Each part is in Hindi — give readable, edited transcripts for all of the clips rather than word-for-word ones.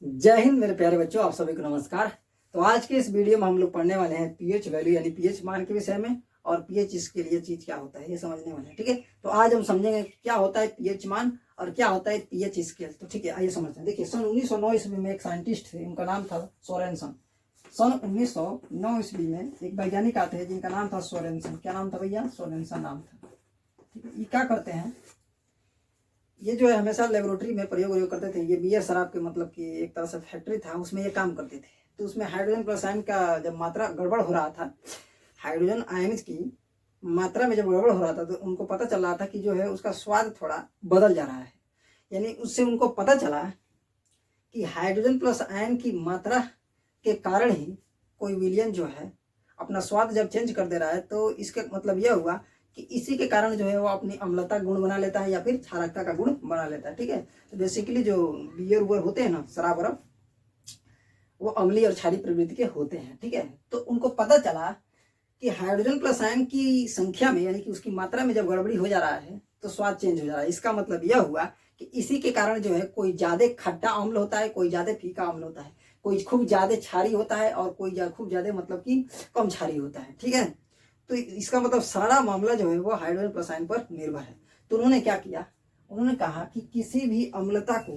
जय हिंद मेरे प्यारे बच्चों, आप सभी को नमस्कार। तो आज के इस वीडियो में हम लोग पढ़ने वाले हैं पीएच वैल्यू यानी पीएच मान के विषय में, और पीएच इसके लिए चीज क्या होता है ये समझने वाले हैं। ठीक है, तो आज हम समझेंगे क्या होता है पीएच मान और क्या होता है पीएच स्केल। तो ठीक है, आइए समझते हैं। देखिए, सन 1909 ईस्वी में एक साइंटिस्ट थे, उनका नाम था सोरेनसन। सन 1909 ईस्वी में एक वैज्ञानिक आते हैं जिनका नाम था सोरेनसन। क्या नाम था भैया? सोरेनसन नाम था। ठीक है, ये क्या करते हैं, ये जो है हमेशा लेबोरेटरी में प्रयोग करते थे। ये बियर शराब के मतलब कि एक तरह से फैक्ट्री था, उसमें ये काम करते थे। तो उसमें हाइड्रोजन प्लस आयन का जब मात्रा गड़बड़ हो रहा था, हाइड्रोजन आयन की मात्रा में जब गड़बड़ हो रहा था, तो उनको पता चल रहा था कि जो है उसका स्वाद थोड़ा बदल जा रहा है। यानी उससे उनको पता चला कि हाइड्रोजन प्लस आयन की मात्रा के कारण ही कोई विलियन जो है अपना स्वाद जब चेंज कर दे रहा है, तो इसका मतलब यह हुआ कि इसी के कारण जो है वो अपनी अम्लता गुण बना लेता है या फिर क्षारकता का गुण बना लेता है। ठीक है, तो बेसिकली जो बियर उबर होते हैं ना, शराब वराब, वो अम्लीय और क्षारीय प्रवृत्ति के होते हैं। ठीक है, तो उनको पता चला कि हाइड्रोजन प्लस आयन की संख्या में यानी कि उसकी मात्रा में जब गड़बड़ी हो जा रहा है तो स्वाद चेंज हो जा रहा है। इसका मतलब यह हुआ कि इसी के कारण जो है कोई ज्यादा खट्टा अम्ल होता है, कोई ज्यादा फीका अम्ल होता है, कोई खूब ज्यादा क्षारी होता है और कोई खूब ज्यादा मतलब कि कम क्षारी होता है। ठीक है, तो इसका मतलब सारा मामला जो है वो हाइड्रोजन प्लस आयन पर निर्भर है। तो उन्होंने क्या किया, उन्होंने कहा कि किसी भी अम्लता को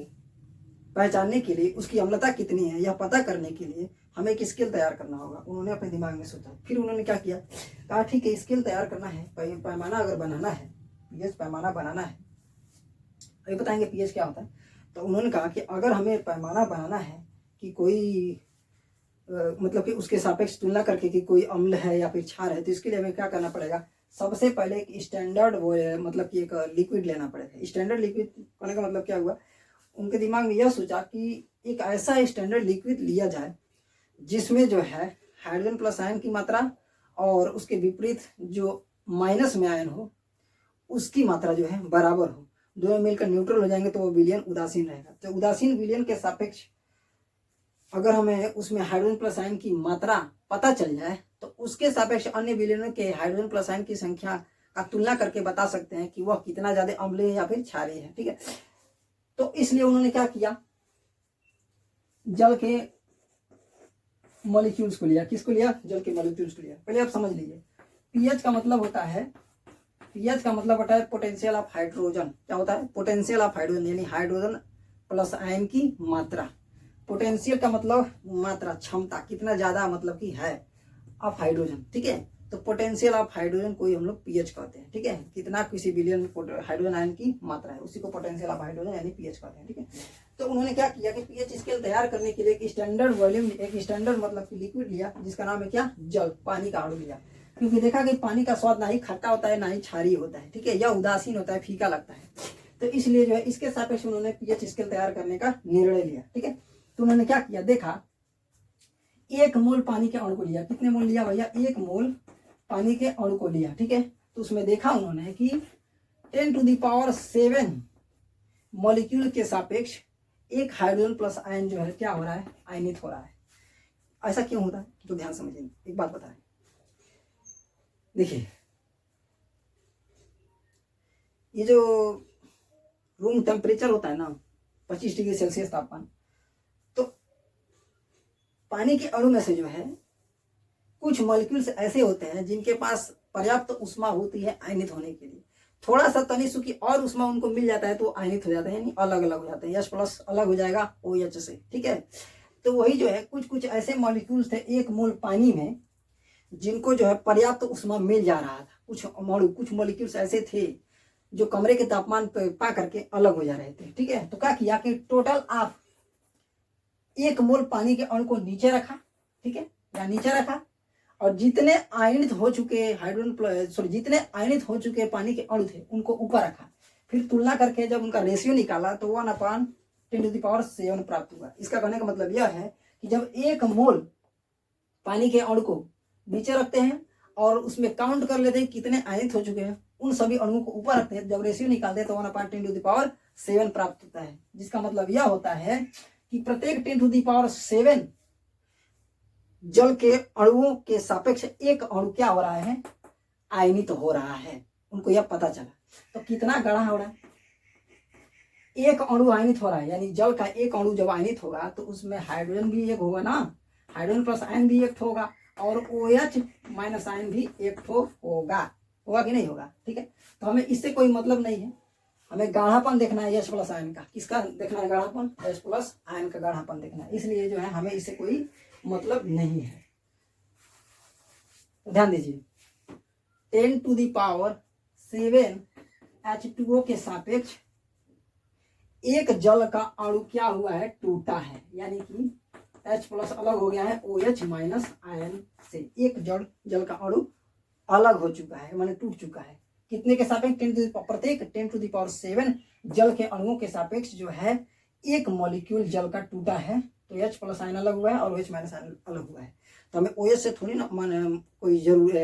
पहचानने के लिए, उसकी अम्लता कितनी है यह पता करने के लिए हमें एक स्केल तैयार करना होगा। उन्होंने अपने दिमाग में सोचा, फिर उन्होंने क्या किया, कहा ठीक है स्केल तैयार करना है, पैमाना अगर बनाना है, पीएच पैमाना बनाना है। अभी बताएंगे पीएच क्या होता है। तो उन्होंने कहा कि अगर हमें पैमाना बनाना है कि कोई मतलब कि उसके सापेक्ष तुलना करके कि कोई अम्ल है या फिर क्षार है, तो इसके लिए हमें क्या करना पड़ेगा, सबसे पहले एक स्टैंडर्ड वो मतलब कि एक लिक्विड लेना पड़ेगा। स्टैंडर्ड लिक्विड करने का मतलब क्या हुआ, उनके दिमाग में यह सोचा कि एक ऐसा स्टैंडर्ड लिक्विड लिया जाए जिसमें जो है हाइड्रोजन प्लस आयन की मात्रा और उसके विपरीत जो माइनस में आयन हो उसकी मात्रा जो है बराबर हो। दोनों मिलकर न्यूट्रल हो जाएंगे तो वो विलयन उदासीन रहेगा। तो उदासीन विलयन के सापेक्ष अगर हमें उसमें हाइड्रोजन प्लस आयन की मात्रा पता चल जाए तो उसके सापेक्ष अन्य विलयनों के हाइड्रोजन प्लस आयन की संख्या का तुलना करके बता सकते हैं कि वह कितना ज्यादा अम्लीय या फिर क्षारीय है। ठीक है, तो इसलिए उन्होंने क्या किया, जल के मॉलिक्यूल्स को लिया। किसको लिया? जल के मॉलिक्यूल्स को लिया। पहले आप समझ लीजिए, पीएच का मतलब होता है, पीएच का मतलब होता है पोटेंशियल ऑफ हाइड्रोजन। क्या होता है? पोटेंशियल ऑफ हाइड्रोजन, यानी हाइड्रोजन प्लस आयन की मात्रा। पोटेंशियल का मतलब मात्रा, क्षमता, कितना ज्यादा मतलब कि है ऑफ हाइड्रोजन। ठीक है, तो पोटेंशियल ऑफ हाइड्रोजन को ही हम लोग पीएच कहते हैं। ठीक है, कितना किसी बिलियन हाइड्रोजन आयन की मात्रा है उसी को पोटेंशियल ऑफ हाइड्रोजन यानी पीएच कहते हैं। ठीक है, तो उन्होंने क्या किया कि पीएच स्केल तैयार करने के लिए एक स्टैंडर्ड वॉल्यूम, एक स्टैंडर्ड मतलब कि लिक्विड लिया जिसका नाम है क्या, जल, पानी का अणु लिया। क्योंकि देखा कि पानी का स्वाद ना ही खट्टा होता है ना ही क्षारीय होता है। ठीक है, यह उदासीन होता है, फीका लगता है। तो इसलिए जो है इसके सापेक्ष उन्होंने पीएच स्केल तैयार करने का निर्णय लिया। ठीक है, तो उन्होंने क्या किया, देखा 1 मोल पानी के अणु को लिया। कितने मोल लिया भैया? 1 मोल पानी के अणु को लिया। ठीक है, तो उसमें देखा उन्होंने कि 10⁻7 मॉलिक्यूल के सापेक्ष एक हाइड्रोजन प्लस आयन जो है क्या हो रहा है, आयनित हो रहा है। ऐसा क्यों होता है तो ध्यान समझिए, एक बात बताएं। देखिए, ये जो रूम टेम्परेचर होता है ना, 25 डिग्री सेल्सियस तापमान, तो पानी के अणु में से जो है कुछ मॉलिक्यूल्स ऐसे होते हैं जिनके पास पर्याप्त उष्मा होती है आयनित होने के लिए। थोड़ा सा तनिक की और उष्मा उनको मिल जाता है तो आयनित हो जाते हैं, यानी अलग अलग हो जाते हैं। H+ अलग हो जाएगा OH से। ठीक है, तो वही जो है कुछ कुछ ऐसे मॉलिक्यूल्स थे 1 मोल पानी में जिनको जो है पर्याप्त उष्मा मिल जा रहा था। कुछ मॉलिक्यूल्स ऐसे थे जो कमरे के तापमान पर पा करके अलग हो जा रहे थे। ठीक है, तो क्या किया कि टोटल आप 1 मोल पानी के अणु को नीचे रखा। ठीक है, या नीचे रखा, और जितने आयनित हो चुके जितने आयनित हो चुके पानी के अणु थे उनको ऊपर रखा। फिर तुलना करके जब उनका रेशियो निकाला तो 1/10⁻7 प्राप्त हुआ। इसका कहने का मतलब यह है कि जब 1 मोल पानी के अणु को नीचे रखते हैं और उसमें काउंट कर लेते हैं कितने आयनित हो चुके हैं, उन सभी अणुओं को ऊपर रखते हैं, जब रेशियो निकालते हैं तो 1/10⁻7 प्राप्त होता है। जिसका मतलब यह होता है कि प्रत्येक 10⁻7 जल के अणुओं के सापेक्ष एक अणु क्या हो रहा है, आयनित हो रहा है। उनको यह पता चला। तो कितना गाढ़ा हो रहा है, एक अणु आयनित हो रहा है, यानी जल का एक अणु जब आयनित होगा तो उसमें हाइड्रोजन भी एक होगा ना, हाइड्रोजन प्लस आयन भी एक होगा, और OH माइनस आयन भी एक होगा, होगा कि नहीं होगा। ठीक है, तो हमें इससे कोई मतलब नहीं है, हमें गाढ़ापन देखना है H प्लस आयन का। किसका देखना है गाढ़ापन? H प्लस आयन का गाढ़ापन देखना है, इसलिए जो है हमें इससे कोई मतलब नहीं है। तो ध्यान दीजिए, 10⁷ H2O के सापेक्ष एक जल का अणु क्या हुआ है? टूटा है, यानी कि H प्लस अलग हो गया है OH माइनस आयन से। एक जल का अणु अलग हो चुका है, माने टूट चुका है। कितने के सापेक्ष? प्रत्येक 10⁷ जल के अणुओं के सापेक्ष जो है एक मॉलिक्यूल जल का टूटा है, तो H प्लस आयन अलग हुआ है और OH माइनस आयन अलग हुआ है। तो हमें OH से थोड़ी ना कोई जरूर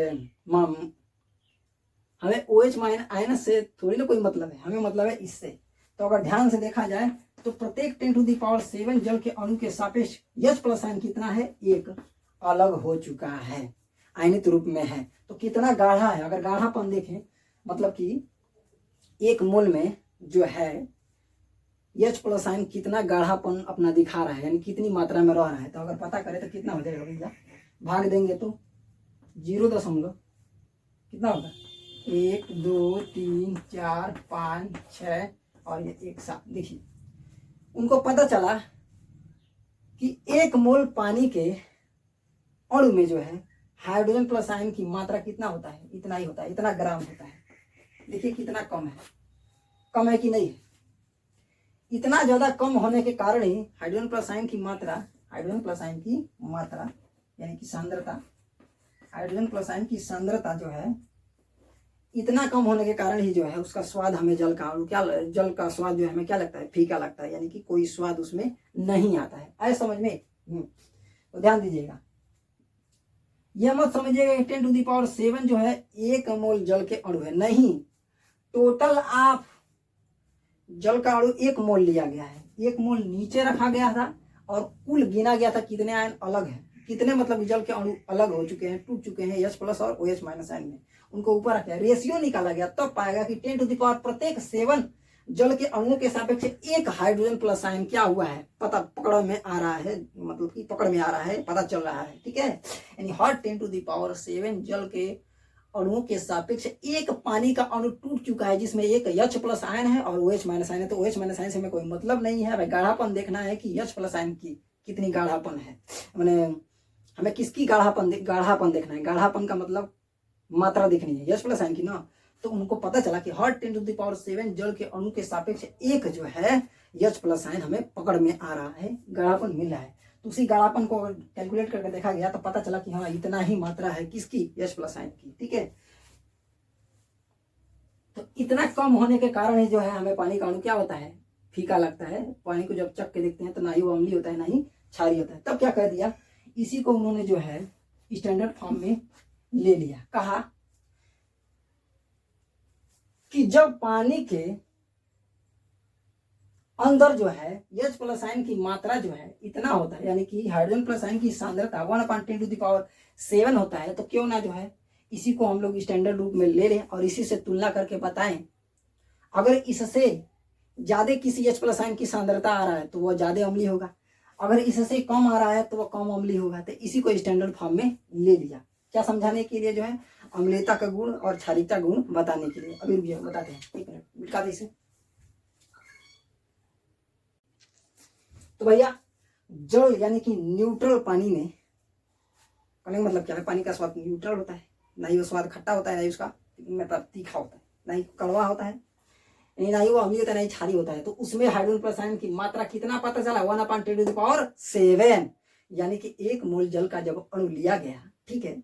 हमें OH माइनस आयन से थोड़ी ना कोई मतलब है, हमें मतलब है इससे। तो अगर ध्यान से देखा जाए तो प्रत्येक 10⁷ जल के अणु के सापेक्ष H प्लस आयन कितना है? एक अलग हो चुका है, आयनित रूप में है। तो कितना गाढ़ा है? अगर गाढ़ापन देखें, मतलब कि एक मोल में जो है H प्लस आयन कितना गाढ़ापन अपना दिखा रहा है, यानी कितनी मात्रा में रह रहा है। तो अगर पता करें तो कितना हो जाएगा भैया? भाग देंगे तो 0 कितना होगा? 1 2 3 4 5 6 और ये 1 7। देखिए, उनको पता चला कि एक मोल पानी के अणु में जो है हाइड्रोजन प्लस आयन की मात्रा कितना होता है? इतना ही होता है, इतना ग्राम होता है। देखिए कितना कम है, कम है कि नहीं है? इतना ज्यादा कम होने के कारण ही हाइड्रोजन प्लस आयन की मात्रा, यानी कि सांद्रता, हाइड्रोजन प्लस आयन की सांद्रता जो है इतना कम होने के कारण ही जो है उसका स्वाद हमें जल का स्वाद जो है हमें क्या लगता है? फीका लगता है, यानी कि कोई स्वाद उसमें नहीं आता है। आए समझ में? तो ध्यान दीजिएगा, यह मत समझिएगा 10⁷ जो है एक मोल जल के अणु है, नहीं। टोटल आप जल का अणु एक मोल लिया गया है, एक मोल नीचे रखा गया था और कुल गिना गया था कितने आयन अलग है, कितने मतलब जल के अणु अलग हो चुके हैं, टूट चुके हैं H प्लस और OH माइनस आयन में, उनको ऊपर रखा, रेशियो निकाला गया, तब पाएगा कि 10⁷ प्रत्येक 7 जल के अणुओं के सापेक्ष एक हाइड्रोजन प्लस आयन क्या हुआ है? पकड़ में आ रहा है, मतलब कि पकड़ में आ रहा है, पता चल रहा है। ठीक है, यानी हर 10⁷ जल के अणुओं के सापेक्ष एक पानी का अणु टूट चुका है जिसमें एक H प्लस आयन है और OH माइनस आयन है। तो OH माइनस आयन से हमें कोई मतलब नहीं है, हमें गाढ़ापन देखना है कि H प्लस आयन की कितनी गाढ़ापन है, मैंने हमें किसकी गाढ़ापन देखना है। गाढ़ापन का मतलब मात्रा देखनी है H प्लस आयन की ना। तो उनको पता चला कि हर 10⁷ जल के अणु के सापेक्ष एक जो है H प्लस आयन हमें पकड़ में आ रहा है, गाढ़ापन मिल रहा है। तो उसी गाढ़ापन को कैलकुलेट करके देखा गया तो पता चला कि हाँ इतना ही मात्रा है किसकी? H प्लस आयन की। ठीक है, तो इतना कम होने के कारण ही जो है हमें पानी का अणु क्या होता है? फीका लगता है। पानी को जब चख के देखते हैं तो ना ही वो अम्लीय होता है ना ही क्षारीय होता है। तब क्या कर दिया, इसी को उन्होंने जो है स्टैंडर्ड फॉर्म में ले लिया। कहा कि जब पानी के अंदर जो है H प्लस आयन की मात्रा जो है इतना होता है, यानी कि हाइड्रोजन प्लस आयन की सांद्रता 1/10⁷ होता है, तो क्यों ना जो है इसी को हम लोग स्टैंडर्ड रूप में ले लें और इसी से तुलना करके बताएं। अगर इससे ज्यादा किसी H प्लस आयन की सांद्रता आ रहा है तो वह ज्यादा अम्लीय होगा, अगर इससे कम आ रहा है तो वह कम अम्लीय होगा। तो इसी को स्टैंडर्ड फॉर्म में ले लिया, क्या समझाने के लिए? जो है अम्लीयता का गुण और क्षारीयता गुण बताने के लिए। अभी रुकिए बताते हैं, 1 मिनट मिटा दे इसे। तो भैया जल यानी कि न्यूट्रल पानी में कहने का मतलब क्या है? पानी का स्वाद न्यूट्रल होता है, ना ही वो स्वाद खट्टा होता है, ना ही उसका मतलब तीखा होता है, ना ही कड़वा होता है, ना ही वो अम्लीय होता है, ना ही क्षारीय होता है। तो उसमें हाइड्रोजन प्लस आयन की मात्रा कितना पता चला? 1/10⁷, यानी कि एक मोल जल का जब अणु लिया गया, ठीक है,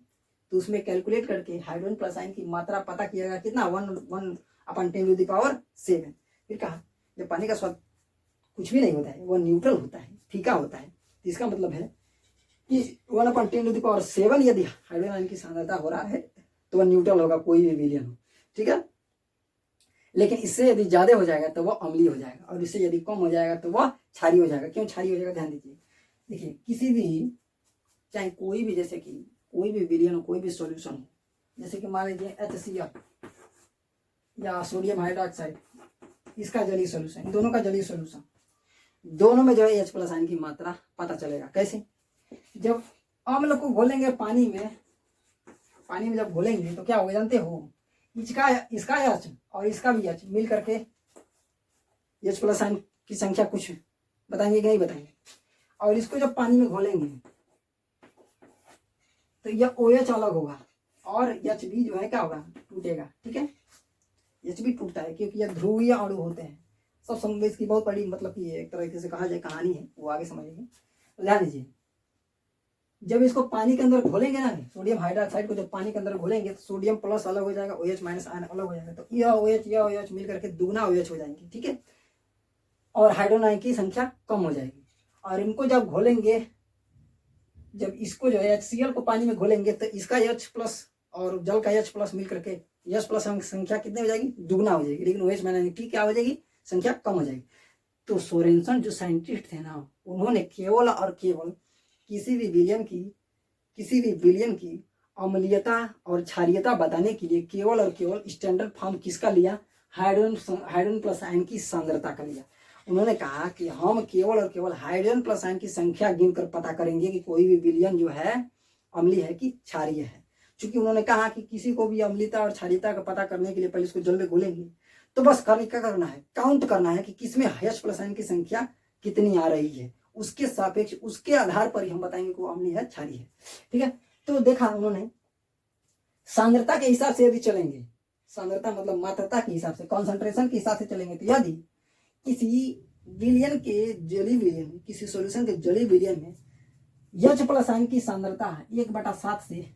तो उसमें कैलकुलेट करके हाइड्रोजन प्लस आयन की मात्रा पता किया गया कितना? 1/10⁷। फिर कहा जब पानी का स्वाद कुछ भी नहीं होता है, वो न्यूट्रल होता है, फीका होता है, तो इसका मतलब है कि 1/10⁷ यदि हाइड्रोजन आयन की सांद्रता हो रहा है तो वह न्यूट्रल होगा, कोई भी विलयन हो। ठीक है, लेकिन इससे यदि ज्यादा हो जाएगा तो वह अम्लीय हो जाएगा और इससे यदि कम हो जाएगा तो वह क्षारीय हो जाएगा। क्यों क्षारीय हो जाएगा? ध्यान दीजिए, देखिए किसी भी चाहे कोई भी, जैसे कि कोई भी विलयन हो, कोई भी सॉल्यूशन हो, जैसे कि मान लीजिए HCl या सोडियम हाइड्रोक्साइड इसका जलीय सोल्यूशन, इन दोनों का जलीय सोल्यूशन, दोनों में जो है H प्लस आयन की मात्रा पता चलेगा। कैसे? जब अम्ल को घोलेंगे पानी में जब घोलेंगे तो क्या होगा जानते हो? इसका H और इसका भी H मिल करके H प्लस आयन की संख्या कुछ बताएंगे कि नहीं बताएंगे। और इसको जब पानी में घोलेंगे तो यह OH अलग होगा और Hb जो है क्या होगा? टूटेगा। ठीक है, Hb टूटता है क्योंकि यह ध्रुवीय अणु होते हैं। सब समझ, इसकी बहुत बड़ी मतलब कि एक तरह से कहा जाए कहानी है, वो आगे समझेंगे। तो ध्यान दीजिए, जब इसको पानी के अंदर घोलेंगे ना, सोडियम हाइड्रोक्साइड को जब पानी के अंदर घोलेंगे तो सोडियम प्लस अलग हो जाएगा, OH माइनस आयन अलग हो जाएगा, तो यह OH मिल करके दुगना OH हो जाएंगे। ठीक है, और हाइड्रोजन आयन की संख्या कम हो जाएगी। और इनको जब घोलेंगे, जब इसको जो है HCl को पानी में घोलेंगे तो इसका H प्लस और जल का H प्लस मिल करके H प्लस संख्या कितनी हो जाएगी? दुगना हो जाएगी, लेकिन OH माइनस की क्या हो जाएगी? संख्या कम हो जाएगी। तो सोरेनसन जो साइंटिस्ट थे ना, उन्होंने केवल और केवल किसी भी विलयन की अम्लीयता और क्षारीयता बताने के लिए केवल और केवल स्टैंडर्ड फॉर्म किसका लिया? हाइड्रोजन प्लस आयन की सांद्रता का लिया। उन्होंने कहा कि हम केवल और केवल हाइड्रोजन प्लस आयन की संख्या गिनकर पता करेंगे कि कोई भी विलयन जो है अम्लीय है कि क्षारीय है। चूंकि उन्होंने कहा कि किसी को भी अम्लीयता और क्षारीयता का पता करने के लिए पहले उसको जल में घोलेंगे, तो बस क्या करना है? काउंट करना है कि किसमें H प्लस आयन की संख्या कितनी आ रही है, उसके सापेक्ष, उसके आधार पर ही हम बताएंगे कि वो अम्लीय है क्षारीय है। ठीक है, तो देखा उन्होंने सांद्रता के हिसाब से यदि चलेंगे, सांद्रता मतलब मात्रता के हिसाब से, कॉन्सेंट्रेशन के हिसाब से चलेंगे, तो यदि किसी विलयन के जलीय विलयन में, किसी सॉल्यूशन के जलीय विलयन में H प्लस आयन की सांद्रता 1/7 से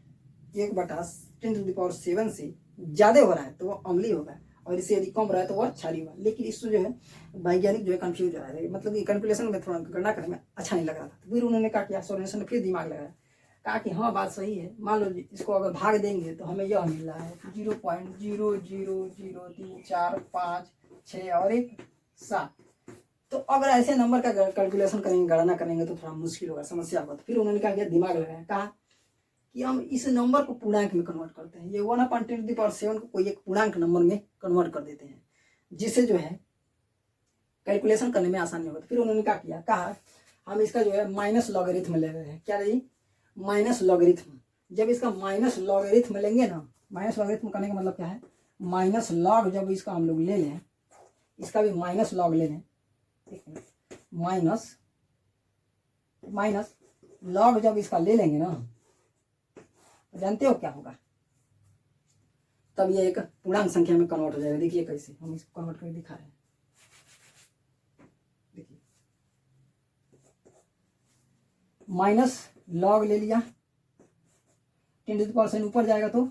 1/10⁷ से ज्यादा हो रहा है तो वह अम्लीय होगा, और इससे यदि कम रहा है तो वह क्षारीय होगा। लेकिन इससे जो है वैज्ञानिक जो है कंफ्यूज हो रहा है, मतलब कि कैलकुलेशन में थोड़ा गणना करने में अच्छा नहीं लग रहा था। तो फिर उन्होंने कहा, सोल्यूशन ने फिर दिमाग लगाया, कहा कि हाँ बात सही है, मान लो इसको अगर भाग देंगे तो हमें यह मिल रहा है 0.0000345 और 7। तो अगर ऐसे नंबर का कैलकुलेशन करेंगे, गणना करेंगे तो थोड़ा मुश्किल होगा, समस्या होगा। तो फिर उन्होंने कहा दिमाग लगाया, कहा कि हम इस नंबर को पूर्णांक में कन्वर्ट करते हैं, ये 1/10⁷ को कोई एक पूर्णांक नंबर में कन्वर्ट कर देते हैं, जिससे जो है कैलकुलेशन करने में आसानी होगा। तो फिर उन्होंने क्या किया, कहा हम इसका जो है माइनस लॉगरिथम ले रहे हैं। क्या रही? Minus logarithm. जब इसका माइनस लॉगरिथम लेंगे ना, माइनस लॉगरिथम करने का मतलब क्या है? माइनस लॉग जब इसका हम लोग ले लें, इसका भी माइनस लॉग ले लें, माइनस लॉग जब इसका ले लेंगे ना, जानते हो क्या होगा? तब ये एक पूर्णांक संख्या में कन्वर्ट हो जाएगा। देखिए कैसे हम इसको कन्वर्ट करके दिखा रहे हैं। देखिए, माइनस लॉग ले लिया, 10⁻⁷ से ऊपर जाएगा तो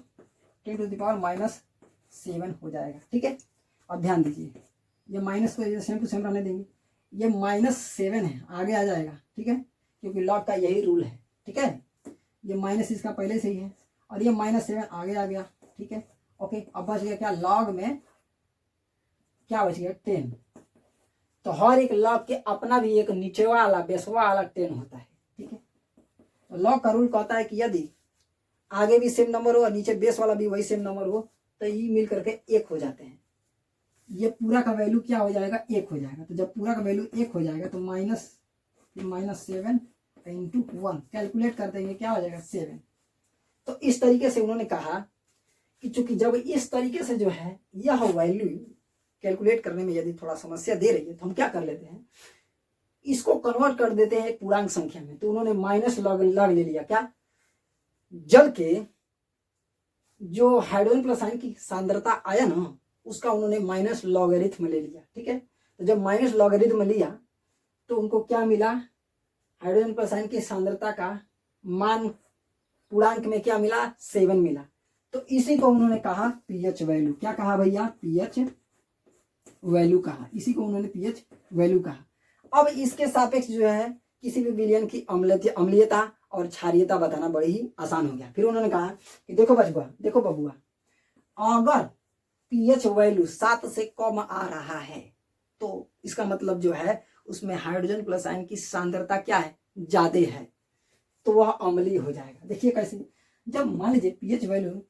10⁻⁻7 हो जाएगा। ठीक है, अब ध्यान दीजिए, ये माइनस को सेम टू सेम रहने देंगे, ये -7 है, आगे आ जाएगा। ठीक है, क्योंकि लॉग का यही रूल है। ठीक है, ये माइनस इसका पहले से ही है और ये -7 आगे आ गया। ठीक है, ओके, अब बच गया क्या? लॉग में क्या बच गया? 10। तो हर एक लॉग के अपना भी एक नीचे वाला बेसवा वाला 10 होता है। ठीक है, तो लॉग का रूल कहता है कि यदि आगे भी सेम नंबर हो और नीचे बेस वाला भी वही सेम नंबर हो तो ये मिल करके 1 हो जाते हैं। ये पूरा का वैल्यू क्या हो जाएगा? 1 हो जाएगा। तो जब पूरा का वैल्यू 1 हो जाएगा तो -7 × 1 कैलकुलेट कर देंगे, क्या हो जाएगा? 7। तो इस तरीके से उन्होंने कहा कि चूंकि जब इस तरीके से जो है यह वैल्यू कैलकुलेट करने में यदि थोड़ा समस्या दे रही है तो हम क्या कर लेते हैं, इसको कन्वर्ट कर देते हैं एक पूर्णांक संख्या में। तो उन्होंने माइनस लॉग ले लिया। क्या? जल के जो हाइड्रोजन प्लस आयन की सांद्रता आया ना, उसका उन्होंने माइनस लॉगरिथम ले लिया। ठीक है, तो जब माइनस लॉगरिथम लिया तो उनको क्या मिला? हाइड्रोजन प्लस आयन की सांद्रता का मान पूर्णांक में क्या मिला? 7 मिला। तो इसी को उन्होंने कहा पीएच वैल्यू। क्या कहा भैया? पीएच वैल्यू कहा। इसी को उन्होंने पीएच वैल्यू कहा। अब इसके सापेक्ष जो है किसी भी विलयन की अम्लीयता और क्षारीयता बताना बड़ी ही आसान हो गया। फिर उन्होंने कहा कि देखो बबुआ, अगर पीएच वैल्यू 7 से कम आ रहा है तो इसका मतलब जो है उसमें हाइड्रोजन प्लस आयन की सांद्रता क्या है? ज्यादा है, तो वह अम्लीय हो जाएगा। देखिए कैसे, जब मान लीजिए पीएच वैल्यू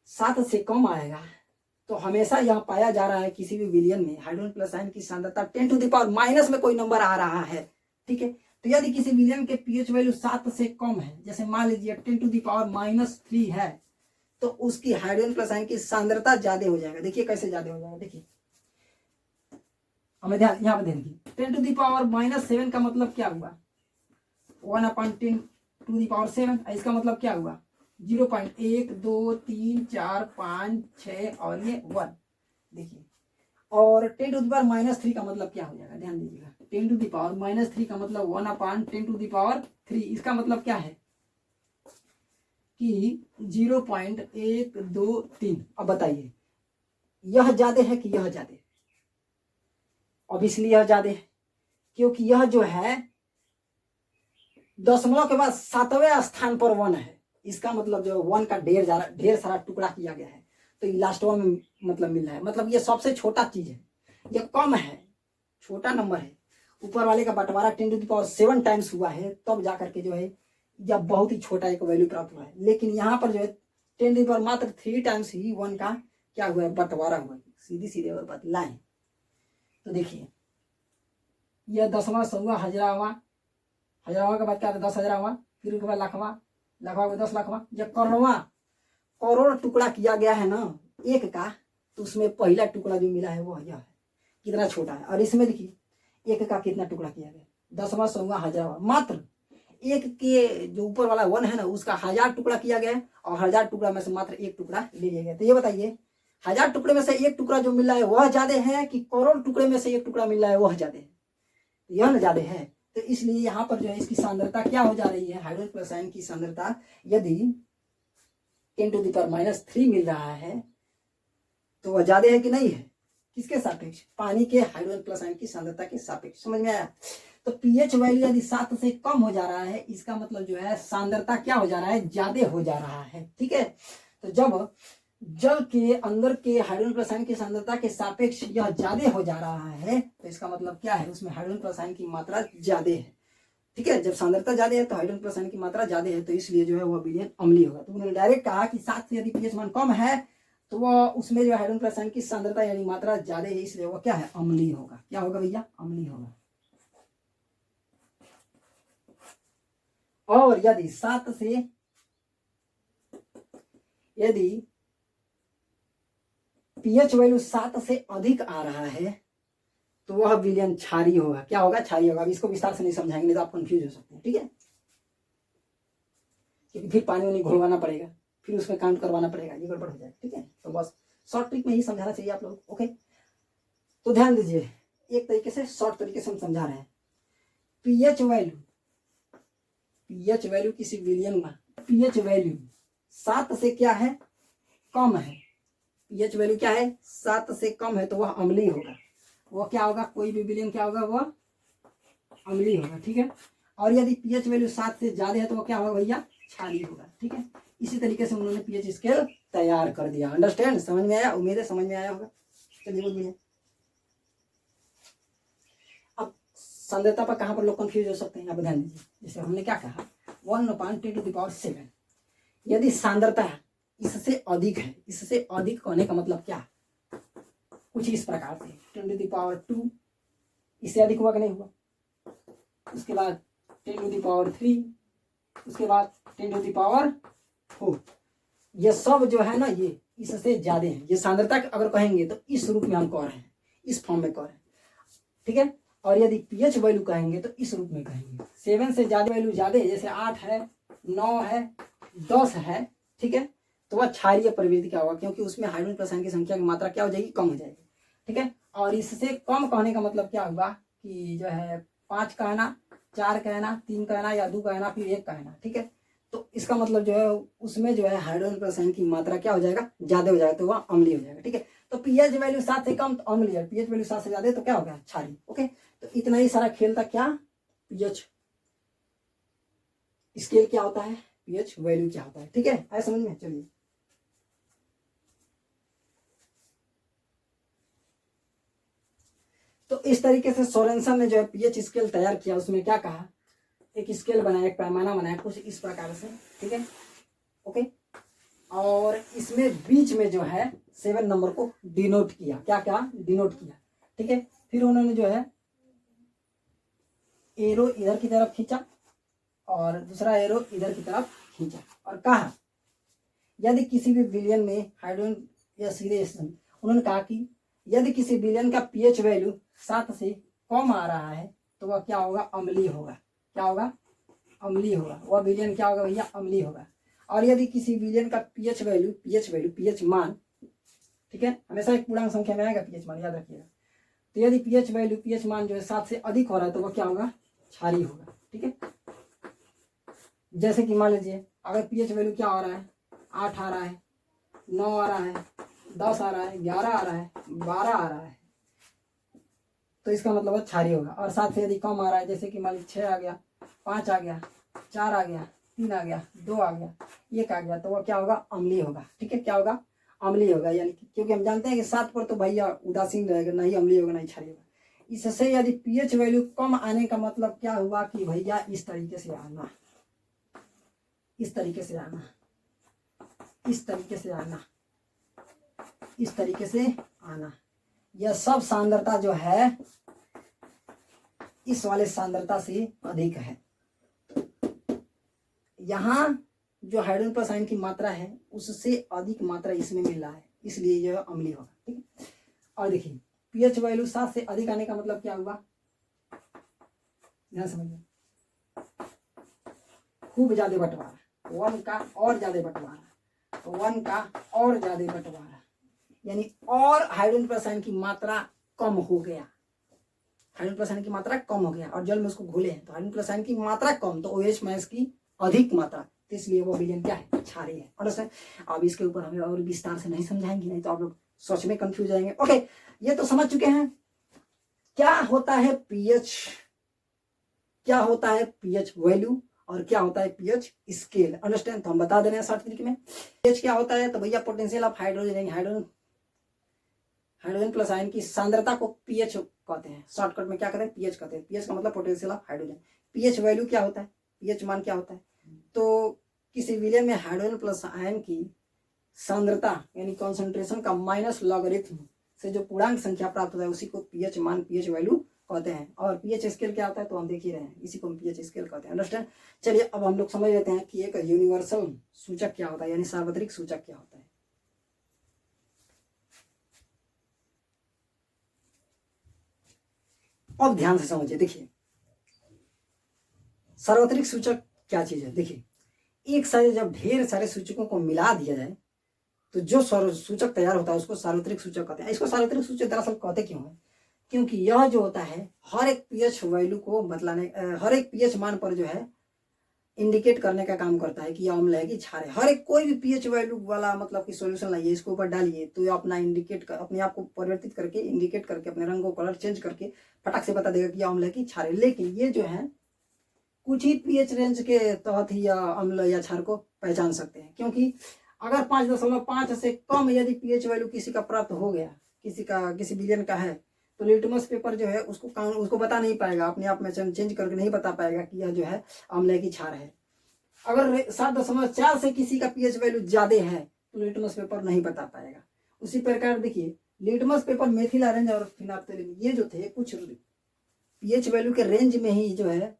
7 से कम आएगा तो हमेशा यहाँ पाया जा रहा है किसी भी विलियन में हाइड्रोजन प्लस आयन की सांद्रता 10 टू द पावर माइनस में कोई नंबर आ रहा है, ठीक है। तो यदि किसी विलियन के पीएच वैल्यू 7 से कम है, जैसे मान लीजिए 10 टू द पावर -3 है, तो उसकी हाइड्रोजन प्लस आयन की सांद्रता ज्यादा हो जाएगा। देखिए कैसे ज्यादा हो जाएगा, देखिए हमें ध्यान यहाँ पे देखिए 10 टू द पावर -7 का मतलब क्या हुआ, 1/10 टू द पावर 7। इसका मतलब क्या हुआ 0.1 2 3 4 5 6 और ये 1। देखिए और 10 टू द पावर -3 का मतलब क्या हो जाएगा, ध्यान दीजिएगा 10 टू द पावर -3 का मतलब 1/10 टू द पावर 3। इसका मतलब क्या है कि 0.123। अब बताइए यह ज्यादा है कि यह ज्यादा? अब इसलिए यह ज्यादा है क्योंकि यह जो है दशमलव के बाद 7वें स्थान पर 1 है। इसका मतलब जो 1 का ढेर सारा टुकड़ा किया गया है, तो लास्ट वन में मतलब मिल रहा है। मतलब ये सबसे छोटा चीज है, ये कम है, छोटा नंबर है। ऊपर वाले का बंटवारा 10 टू द पावर 7 टाइम्स हुआ है, तब जाकर के जो है या बहुत ही छोटा एक वैल्यू प्राप्त हुआ है। लेकिन यहाँ पर जो है 10 टू द पावर मात्र 3 टाइम्स ही 1 का क्या हुआ है, बंटवारा हुआ है। सीधी सीधे और बतलाएं तो देखिए यह 10वां 100वां हजारावां के बाद क्या था 10,000वां, फिर उसके बाद लाखवां के बाद 10 लाखवां। जब करोड़ टुकड़ा किया गया है ना एक का, तो उसमें पहला टुकड़ा जो मिला है वो यह है, कितना छोटा है। और इसमें देखिए एक का कितना टुकड़ा किया गया, 10वां 100वां हजारवां। मात्र एक के जो ऊपर वाला 1 है ना उसका 1000 टुकड़ा किया गया है, और 1000 टुकड़ा में से मात्र एक टुकड़ा ले लिया गया। तो ये बताइए 1000 टुकड़े में से एक टुकड़ा जो मिल रहा है वह ज्यादा है कि करोड़ टुकड़े में से एक टुकड़ा मिल रहा है वह ज्यादा है? यह ना ज्यादा है। तो इसलिए यहाँ पर जो है इसकी सांद्रता क्या हो जा रही है, हाइड्रोजन प्लस आयन की सांद्रता यदि 10 टू द पावर -3 मिल रहा है तो वह ज्यादा है कि नहीं है, किसके सापेक्ष, पानी के हाइड्रोजन प्लस आयन की सांद्रता के सापेक्ष। समझ में आया? तो पीएच वैल्यू यदि 7 से कम हो जा रहा है, इसका मतलब जो है सांद्रता क्या हो जा रहा है, ज्यादा हो जा रहा है, ठीक है। तो जब जल के अंदर के हाइड्रोजन प्लस आयन की सांद्रता के सापेक्ष यह ज्यादा हो जा रहा है, तो इसका मतलब क्या है, उसमें हाइड्रोजन प्लस आयन की मात्रा ज्यादा है, ठीक है। जब सांद्रता ज्यादा है तो हाइड्रोजन प्लस आयन की मात्रा ज्यादा है, तो इसलिए जो है वह विलयन अम्लीय होगा। तो उन्होंने डायरेक्ट कहा कि 7 से यदि पीएच मान कम है तो वह उसमें जो हाइड्रोजन प्लस आयन की सांद्रता यानी मात्रा ज्यादा है, इसलिए वह क्या है, अम्लीय होगा। क्या होगा भैया, अम्लीय होगा। और यदि 7 से यदि पीएच वैल्यू 7 से अधिक आ रहा है तो वह विलयन क्षारीय होगा। क्या होगा, क्षारीय होगा। अब इसको विस्तार से नहीं समझाएंगे, नहीं तो आप कंफ्यूज हो सकते हैं, ठीक है। क्योंकि फिर पानी वानी घोलवाना पड़ेगा, फिर उसमें काउंट करवाना पड़ेगा, ये गड़बड़ हो जाएगा, ठीक है। तो बस शॉर्ट ट्रिक में ही समझाना चाहिए आप लोग, ओके। तो ध्यान दीजिए, एक तरीके से शॉर्ट तरीके से हम समझा रहे हैं। पीएच वैल्यू किसी विलयन में पीएच वैल्यू 7 से क्या है, कम है। पीएच वैल्यू क्या है, 7 से कम है, तो वह अम्लीय होगा। वह क्या होगा, कोई भी विलयन क्या होगा, वह अम्लीय होगा, ठीक है। और यदि पीएच वैल्यू 7 से ज्यादा है तो वह क्या होगा भैया, क्षारीय होगा, ठीक है। इसी तरीके से उन्होंने पीएच स्केल तैयार कर दिया। अंडरस्टैंड, समझ में आया? उम्मीद है समझ में आया होगा। चलिए बोलिए। अब सांद्रता पर कहाँ पर लोग कंफ्यूज हो सकते हैं, आप ध्यान दीजिए। जैसे हमने क्या कहा 1/10 टू द पावर 7, यदि सांद्रता इससे अधिक है, इससे अधिक होने का मतलब क्या, कुछ इस प्रकार से 10 टू द पावर 2, इससे अधिक हुआ कि नहीं हुआ, उसके बाद 10 टू द पावर 3, उसके बाद 10 टू द पावर 4, ये सब जो है ना ये इससे ज्यादा है। ये सांद्रता अगर कहेंगे तो इस रूप में हम कह रहे हैं, इस फॉर्म में कह रहे हैं, ठीक है। और यदि पीएच वैल्यू कहेंगे तो इस रूप में कहेंगे। 7 से ज्यादा वैल्यू ज्यादा है, जैसे 8 है, 9 है, 10 है, ठीक है, तो वह क्षारीय प्रवृत्ति क्या होगा, क्योंकि उसमें हाइड्रोजन प्लस आयन की संख्या की मात्रा क्या हो जाएगी, कम हो जाएगी, ठीक है। और इससे कम कहने का मतलब क्या हुआ कि जो है 5 कहना, 4 कहना, 3 कहना या 2 कहना, फिर 1 कहना, ठीक है। तो इसका मतलब जो है उसमें जो है हाइड्रोजन प्लस आयन की मात्रा क्या हो जाएगा, ज्यादा हो जाएगा, तो वह अम्लीय हो जाएगा, ठीक है। तो पीएच वैल्यू 7 से कम तो अम्लीय, पीएच वैल्यू 7 से ज्यादा तो क्या हो गया, क्षारीय, ओके। तो इतना ही सारा खेल था। क्या पीएच स्केल क्या होता है, पीएच वैल्यू क्या होता है, ठीक है, आया समझ में? चलिए तो इस तरीके से सोरेनसन ने जो है पीएच स्केल तैयार किया। उसमें क्या कहा, एक स्केल बनाया, एक पैमाना बनाया कुछ इस प्रकार से, ठीक है, ओके। और इसमें बीच में जो है 7 नंबर को डिनोट किया। क्या क्या डिनोट किया, ठीक है। फिर उन्होंने जो है एरो इधर की तरफ खींचा और दूसरा एरो इधर की तरफ खींचा और कहा यदि किसी भी विलयन में हाइड्रोजन या सीधे उन्होंने कहा कि यदि किसी विलयन का पीएच वैल्यू 7 से कम आ रहा है तो वह क्या होगा, अम्लीय होगा। क्या होगा, अम्लीय होगा। वह विलयन क्या होगा भैया, अम्लीय होगा। और यदि किसी विलयन का पीएच मान, ठीक है, हमेशा एक पूर्णांक संख्या में आएगा पीएच मान, याद रखिएगा। तो यदि पीएच मान जो है 7 से अधिक हो रहा है तो वह क्या होगा, क्षारीय होगा, ठीक है। जैसे कि मान लीजिए अगर पीएच वैल्यू क्या आ रहा है, 8 आ रहा है, 9 आ रहा है, 10 आ रहा है, 11 आ रहा है, 12 आ रहा है, तो इसका मतलब क्षारीय होगा। और 7 से यदि कम आ रहा है, जैसे कि मान लीजिए 6 आ गया, 5 आ गया, 4 आ गया, 3 आ गया, 2 आ गया, 1 आ गया, तो वह क्या होगा, अम्लीय होगा, ठीक है। क्या होगा, अम्लीय होगा। यानी कि क्योंकि हम जानते हैं कि 7 पर तो भैया उदासीन रहेगा, नहीं अम्लीय होगा नहीं क्षारीय होगा। इससे यदि पीएच वैल्यू कम आने का मतलब क्या हुआ कि भैया इस तरीके से आना, इस तरीके से आना, इस तरीके से आना, इस तरीके से आना। यह सब सांद्रता जो है इस वाले सांद्रता से अधिक है। यहां जो हाइड्रोजन प्लस आयन की मात्रा है उससे अधिक मात्रा इसमें मिल रहा है, इसलिए यह अम्लीय होगा, ठीक है। और देखिए पीएच वैल्यू 7 से अधिक आने का मतलब क्या हुआ, ध्यान समझिए, खूब ज्यादा बंटवारा, 1 का और ज्यादा बंटवारा, 1 का और ज्यादा बंटवारा, यानी और हाइड्रोजन प्लस आयन की मात्रा कम हो गया। हाइड्रोजन प्लस आयन की मात्रा कम हो गया और जल में उसको घोले हैं तो हाइड्रोजन प्लस आयन की मात्रा कम, तो OH माइनस की अधिक मात्रा, तो इसलिए वो विलयन क्या है, क्षारीय है। और अब इसके ऊपर हमें और विस्तार से नहीं समझाएंगे, नहीं तो आप लोग सोच में कंफ्यूज जाएंगे। ओके, ये तो समझ चुके हैं क्या होता है पीएच, क्या होता है पीएच वैल्यू और क्या होता है पीएच स्केल। अंडरस्टैंड, तो हम बता दे रहे हैं शॉर्ट तरीके में। पीएच क्या होता है, तो भैया potential of hydrogen, hydrogen plus ion की सांद्रता को पीएच कहते हैं। शॉर्टकट में क्या कहते हैं, पीएच कहते हैं। पीएच का मतलब potential of hydrogen. PH value क्या होता है, पीएच मान क्या होता है, तो किसी विलयन में हाइड्रोजन प्लस आयन की सांद्रता यानी कॉन्सेंट्रेशन का माइनस लॉगरिथम से जो पूर्णांक संख्या प्राप्त होता है उसी को पीएच मान, पीएच वैल्यू कहते हैं। और पीएच स्केल क्या होता है तो हम देख ही रहे हैं, इसी को हम पीएच स्केल कहते हैं। अंडरस्टैंड। चलिए अब हम लोग समझ लेते हैं कि एक यूनिवर्सल सूचक क्या होता है, यानी सार्वत्रिक सूचक क्या होता है। अब ध्यान से समझिए, देखिए सार्वत्रिक सूचक क्या चीज है। देखिए एक साथ जब ढेर सारे सूचकों को मिला दिया जाए तो जो सूचक तैयार होता है उसको सार्वत्रिक सूचक कहते हैं। इसको सार्वत्रिक सूचक दरअसल कहते क्यों है, क्योंकि यह जो होता है हर एक पीएच वैल्यू को बतलाने, हर एक पीएच मान पर जो है इंडिकेट करने का काम करता है कि यह अम्ल है कि क्षार है। हर एक कोई भी पीएच वैल्यू वाला मतलब कि सॉल्यूशन लाइए, इसके ऊपर डालिए तो ये अपना इंडिकेट कर, अपने आप को परिवर्तित करके, इंडिकेट करके, अपने रंग को कलर चेंज करके फटाक से बता देगा कि यह अम्ल है कि क्षार है। लेकिन ये जो है कुछ ही पीएच रेंज के तहत ही यह अम्ल या क्षार को पहचान सकते हैं। क्योंकि अगर 5.5 से कम यदि पीएच वैल्यू किसी का प्राप्त हो गया, किसी विलयन का है, तो लिटमस पेपर जो है उसको बता नहीं पाएगा, अपने आप में चेंज करके नहीं बता पाएगा कि यह जो है अम्ल की क्षार है। अगर 7.4 से किसी का पीएच वैल्यू ज्यादा है तो लिटमस पेपर नहीं बता पाएगा। उसी प्रकार देखिए लिटमस पेपर, मेथिल ऑरेंज और फिनाप्थेलिन ये जो थे कुछ पीएच वैल्यू के रेंज में ही जो है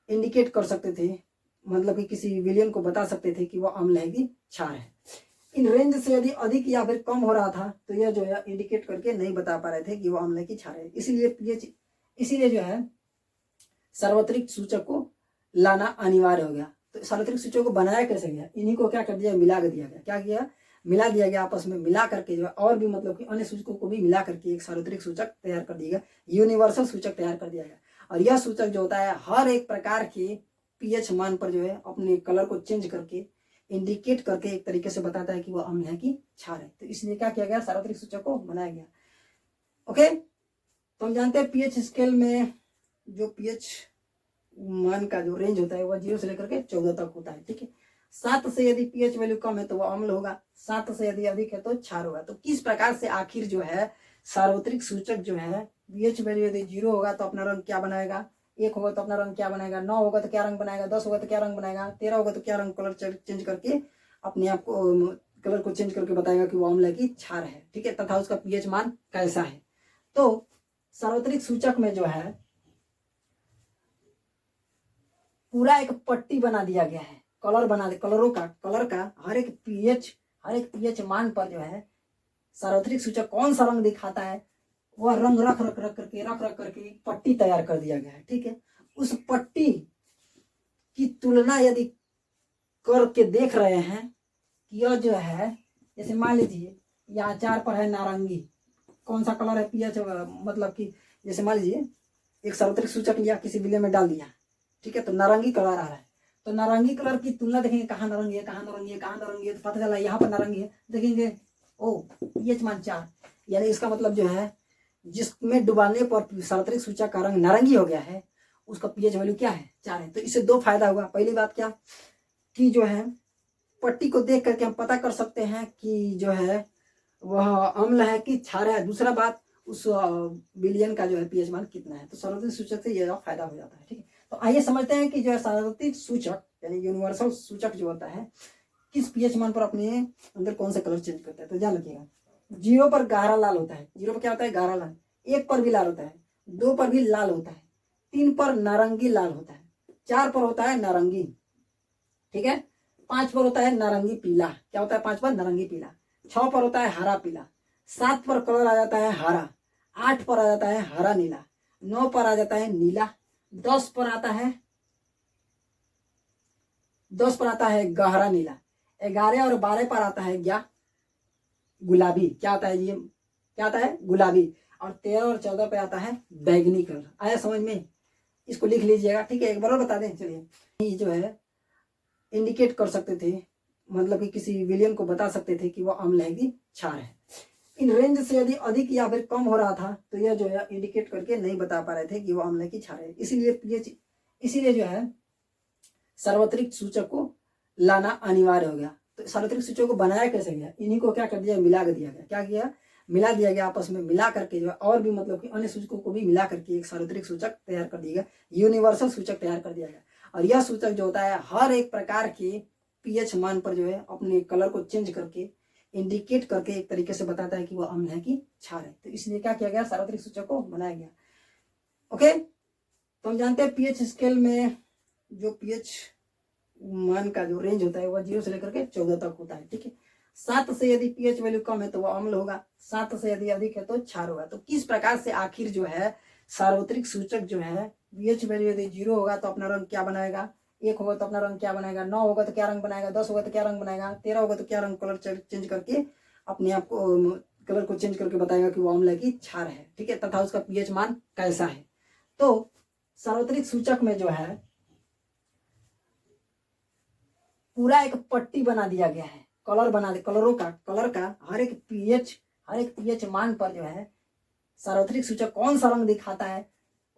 इंडिकेट कर सकते थे, मतलब कि किसी विलयन को बता सकते थे कि वह अम्ल है कि क्षार है। इन रेंज से यदि अधिक या फिर कम हो रहा था तो यह जो है इंडिकेट करके नहीं बता पा रहे थे कि वह अम्ल है कि क्षार है। इसीलिए जो है सार्वत्रिक सूचक को लाना अनिवार्य हो गया। तो सार्वत्रिक सूचक को बनाया कैसे गया, इन्हीं को क्या कर दिया, मिला दिया गया। क्या किया, मिला दिया गया, आपस में मिला करके जो है और भी मतलब कि अन्य सूचकों को भी मिला करके एक सार्वत्रिक सूचक तैयार कर दिया गया, यूनिवर्सल सूचक तैयार कर दिया गया। और यह सूचक जो होता है हर एक प्रकार के पीएच मान पर जो है अपने कलर को चेंज करके, इंडिकेट करके एक तरीके से बताता है कि वह अम्ल है कि क्षार है। तो इसलिए क्या किया गया, सार्वत्रिक सूचक को बनाया गया। ओके, तो हम जानते हैं पीएच स्केल में जो पीएच मान का जो रेंज होता है वह 0 से लेकर के 14 तक होता है, ठीक है। 7 से यदि पीएच वैल्यू कम है तो वह अम्ल होगा, 7 से यदि अधिक है तो क्षार होगा। तो किस प्रकार से आखिर जो है सार्वत्रिक सूचक जो है पीएच वैल्यू यदि 0 होगा तो अपना रंग क्या बनाएगा, 1 होगा तो अपना रंग क्या बनाएगा, 9 होगा तो क्या रंग बनाएगा, 10 होगा तो क्या रंग बनाएगा, 13 होगा तो क्या रंग कलर चेंज करके अपने आप को कलर को चेंज करके बताएगा कि वो अम्ल है कि क्षार है, ठीक है, तथा उसका पीएच मान कैसा है। तो सार्वत्रिक सूचक में जो है पूरा एक पट्टी बना दिया गया है, कलर का हर एक पीएच मान पर जो है सार्वत्रिक सूचक कौन सा रंग दिखाता है वह रंग रख करके पट्टी तैयार कर दिया गया है, ठीक है। उस पट्टी की तुलना यदि करके देख रहे हैं कि यह जो है, जैसे मान लीजिए यहाँ 4 पर है नारंगी, कौन सा कलर है पीएच, मतलब कि जैसे मान लीजिए एक सार्वत्रिक सूचक लिया, किसी विलय में डाल दिया, ठीक है, तो नारंगी कलर आ रहा है, तो नारंगी कलर की तुलना देखेंगे, कहाँ नारंगी है, तो पता चला यहाँ पर नारंगी है, देखेंगे ओ पीएच मान 4, यानी इसका मतलब जो है जिसमें डुबाने पर सार्वत्रिक सूचक का रंग नारंगी हो गया है उसका पीएच वैल्यू क्या है, 4 है। तो इससे 2 फायदा हुआ। पहली बात क्या कि जो है पट्टी को देख करके हम पता कर सकते हैं कि जो है वह अम्ल है कि क्षार है। दूसरा बात उस विलयन का जो है पीएच मान कितना है, तो सार्वत्रिक सूचक से यह फायदा हो जाता है, ठीक है। तो आइए समझते हैं कि जो है सार्वत्रिक सूचक यानी यूनिवर्सल सूचक जो होता है किस पीएच मान पर अपने अंदर कौन सा कलर चेंज करता है। तो ध्यान रखिएगा, 0 पर गहरा लाल होता है, 0 पर क्या होता है गहरा लाल, 1 पर भी लाल होता है, 2 पर भी लाल होता है, 3 पर नारंगी लाल होता है, 4 पर होता है नारंगी, ठीक है, 5 पर होता है नारंगी पीला, क्या होता है 5 पर नारंगी पीला, 6 पर होता है हरा पीला, 7 पर कलर आ जाता है हरा, 8 पर आ जाता है हरा नीला, 9 पर आ जाता है नीला, 10 पर आता है गहरा नीला, 11 और 12 पर आता है क्या गुलाबी, क्या आता है ये, क्या आता है गुलाबी, और 13 और 14 पे आता है बैगनी कलर। आया समझ में, इसको लिख लीजिएगा, ठीक है। एक बार और बता दें, चलिए ये जो है इंडिकेट कर सकते थे, मतलब कि किसी विलयन को बता सकते थे कि वो अम्ल है कि क्षार है। इन रेंज से यदि अधिक या फिर कम हो रहा था तो यह जो है इंडिकेट करके नहीं बता पा रहे थे कि वो अम्ल है कि क्षार है। इसीलिए जो है सार्वत्रिक सूचक को लाना अनिवार्य हो गया। तो सार्वत्रिक सूचक को बनाया कैसे गया, इन्हीं को क्या कर दिया, मिला कर दिया गया। क्या किया, मिला दिया गया, आपस में मिला करके जो है और भी मतलब कि अन्य सूचकों को भी मिला करके एक सार्वत्रिक सूचक तैयार कर दिया गया, यूनिवर्सल सूचक तैयार कर दिया गया। और यह सूचक जो होता है हर एक प्रकार के पीएच मान पर जो है अपने कलर को चेंज करके इंडिकेट करके एक तरीके से बताता है कि वह अम्ल है कि क्षार है। तो इसलिए क्या किया गया, सार्वत्रिक सूचक को बनाया गया। ओके, तो हम जानते हैं पीएच स्केल में जो पीएच मान का जो रेंज होता है वह 0 से लेकर के 14 तक होता है, ठीक है। 7 से यदि पीएच वैल्यू कम है तो वह अम्ल होगा, 7 से यदि अधिक है तो क्षार होगा। तो किस प्रकार से आखिर जो है सार्वत्रिक सूचक जो है पीएच वैल्यू यदि 0 होगा तो अपना रंग क्या बनाएगा, 1 होगा तो अपना रंग क्या बनाएगा, 9 होगा तो क्या रंग बनाएगा, 10 होगा तो क्या रंग बनाएगा, 13 होगा तो क्या रंग, कलर चेंज करके अपने आप को कलर को चेंज करके बताएगा कि वो अम्ल है कि क्षार है, ठीक है, तथा उसका पीएच मान कैसा है। तो सार्वत्रिक सूचक में जो है पूरा एक पट्टी बना दिया गया है, कलर का हर एक पीएच मान पर जो है सार्वत्रिक सूचक कौन सा रंग दिखाता है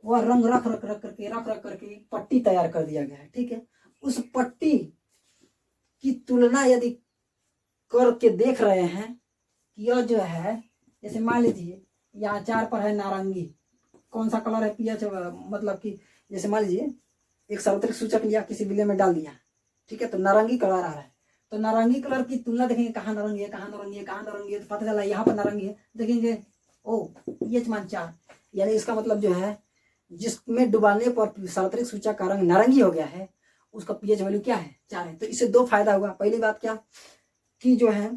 वह रंग रख करके पट्टी तैयार कर दिया गया है, ठीक है। उस पट्टी की तुलना यदि करके देख रहे हैं कि यह जो है, जैसे मान लीजिए यहाँ 4 पर है नारंगी, कौन सा कलर है पीएच, मतलब कि जैसे मान लीजिए एक सार्वत्रिक सूचक लिया, किसी विलय में डाल दिया, ठीक है, तो नारंगी कलर आ रहा है, तो नारंगी कलर की तुलना देखेंगे, कहाँ नारंगी है, तो पता चला यहाँ पर नारंगी है, देखेंगे ओ पीएच मान 4, यानी इसका मतलब जो है जिसमें डुबाने पर सार्वत्रिक सूचक का रंग नारंगी हो गया है उसका पीएच वैल्यू क्या है, 4 है। तो इससे 2 फायदा हुआ। पहली बात क्या कि जो है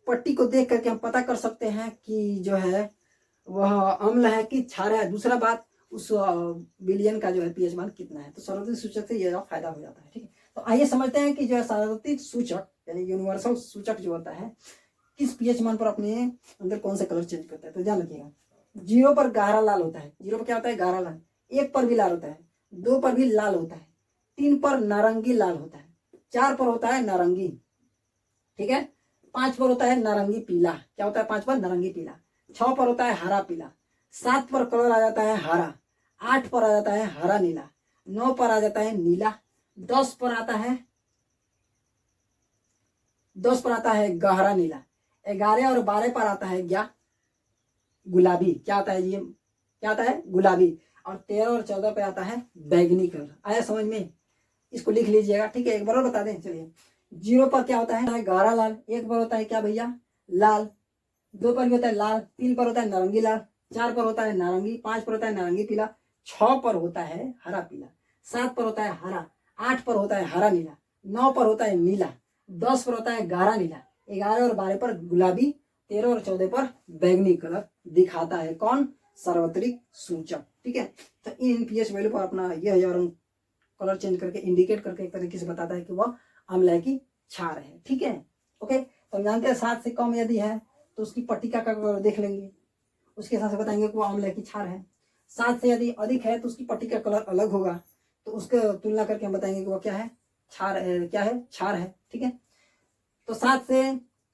पट्टी को देख करके हम पता कर सकते हैं कि जो है वह अम्ल है कि क्षार है। दूसरा बात उस विलयन का जो है पीएच मान कितना है, तो सार्वत्रिक सूचक से यह फायदा हो जाता है, ठीक है। तो आइए समझते हैं कि जो है सार्वत्रिक सूचक यानी यूनिवर्सल सूचक जो होता है किस पीएच मान पर अपने अंदर कौन सा कलर चेंज करता है। तो ध्यान रखिएगा, 0 पर गहरा लाल होता है, 0 पर क्या होता है गहरा लाल, 1 पर भी लाल होता है, 2 पर भी लाल होता है, 3 पर नारंगी लाल होता है, 4 पर होता है नारंगी, ठीक है, 5 पर होता है नारंगी पीला, क्या होता है 5 पर नारंगी पीला, 6 पर होता है हरा पीला, 7 पर कलर आ जाता है हरा, 8 पर आ जाता है हरा नीला, 9 पर आ जाता है नीला, 10 पर आता है गहरा नीला, 11 और 12 पर आता है क्या गुलाबी, क्या आता है ये, क्या आता है गुलाबी, और 13 और 14 पे आता है बैगनी कलर। आया समझ में, इसको लिख लीजिएगा, ठीक है। एक बार और बता दें, चलिए 0 पर क्या होता है गाढ़ा लाल, 1 पर होता है क्या भैया लाल, 2 पर भी होता है लाल, 3 पर होता है नारंगी लाल, 4 पर होता है नारंगी, 5 पर होता है नारंगी पीला, 6 पर होता है हरा पीला, 7 पर होता है हरा, 8 पर होता है हरा नीला, 9 पर होता है नीला, 10 पर होता है गाढ़ा नीला, 11 और 12 पर गुलाबी, 13 और 14 पर बैंगनी कलर दिखाता है कौन सार्वत्रिक सूचक। ठीक है, तो इन पीएच वैल्यू पर अपना यह रंग कलर चेंज करके इंडिकेट करके एक तरीके से बताता है कि वह अम्ल की क्षार है। ठीक है, ओके। तो हम जानते हैं 7 से कम यदि है तो उसकी पट्टिका का कलर देख लेंगे, उसके हिसाब से बताएंगे कि वो अम्ल की क्षार है। 7 से यदि अधिक है तो उसकी पट्टिका का कलर अलग होगा, तो उसके तुलना करके हम बताएंगे कि वो क्या है क्षार है, क्या है क्षार है। ठीक है, तो 7 से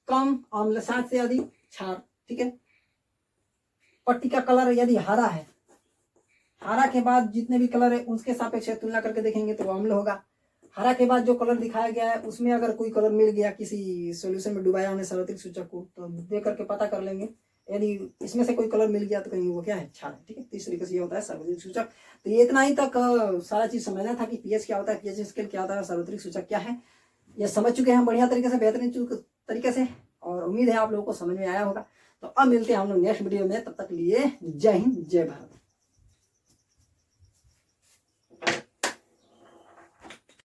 कम अम्ल, 7 से अधिक क्षार। ठीक है, पट्टिका कलर यदि हरा है, हरा के बाद जितने भी कलर है उसके सापेक्ष तुलना करके देखेंगे तो वो अम्ल होगा। हरा के बाद जो कलर दिखाया गया है उसमें अगर कोई कलर मिल गया किसी सॉल्यूशन में डुबाया हमने सार्वत्रिक सूचक को, तो देख करके पता कर लेंगे, यदि इसमें से कोई कलर मिल गया तो कहेंगे वो क्या है क्षार है। ठीक है, तो इस तरीके से ये होता है सार्वत्रिक सूचक। तो ये इतना ही तक सारा चीज समझना था कि पीएच क्या होता है, पीएच स्केल क्या होता है, सार्वत्रिक सूचक क्या है, ये समझ चुके हैं हम बढ़िया तरीके से, बेहतरीन तरीके से, और उम्मीद है आप लोगों को समझ में आया होगा। तो अब मिलते हैं हम लोग नेक्स्ट वीडियो में, तब तक लिए जय हिंद जय भारत।